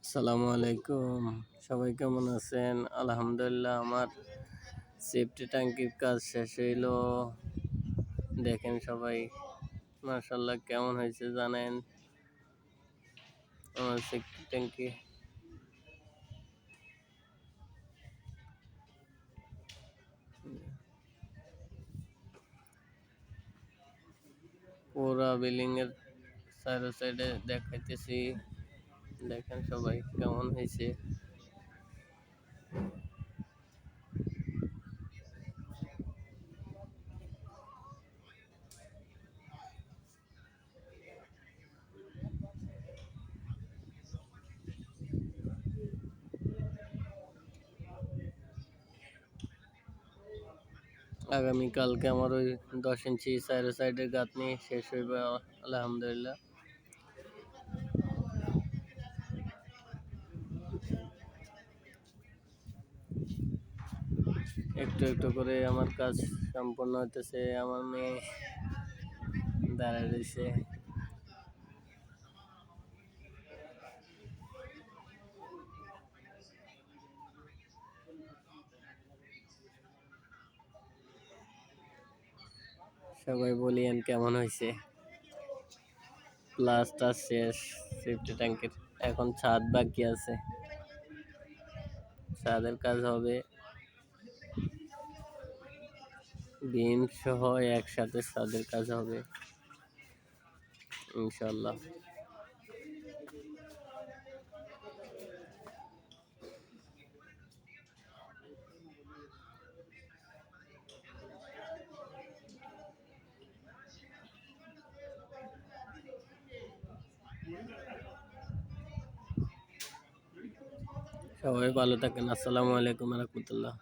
আসসালামু আলাইকুম। সবাই কেমন আছেন? আলহামদুলিল্লাহ, আমার সেফটি ট্যাঙ্কির কাজ শেষ হইলো। দেখেন সবাই, মাশাআল্লাহ কেমন হয়েছে জানেন? আমার সেফটি ট্যাঙ্কি পুরা বিল্ডিং এর চারো সাইডে দেখাইতেছি। দেখেন সবাই কেমন হয়েছে। আগামীকালকে আমার ওই 10 ইঞ্চি চারো সাইডের গাঁথনি শেষ হইবে আলহামদুলিল্লাহ। একটু একটু করে আমার কাজ সম্পূর্ণ হইতেছে। আমার মেয়ে দাঁড়ায় রয়েছে। সবাই বলিয়েন কেমন হয়েছে। প্লাস্টার শেষ সেফটি ট্যাঙ্কের, এখন ছাদ বাকি আছে। ছাদের কাজ হবে, বিম সহ একসাথে ছাদের কাজ হবে ইনশাল্লাহ। সবাই ভালো থাকেন। আসসালামু আলাইকুম রহমতুল্লাহ।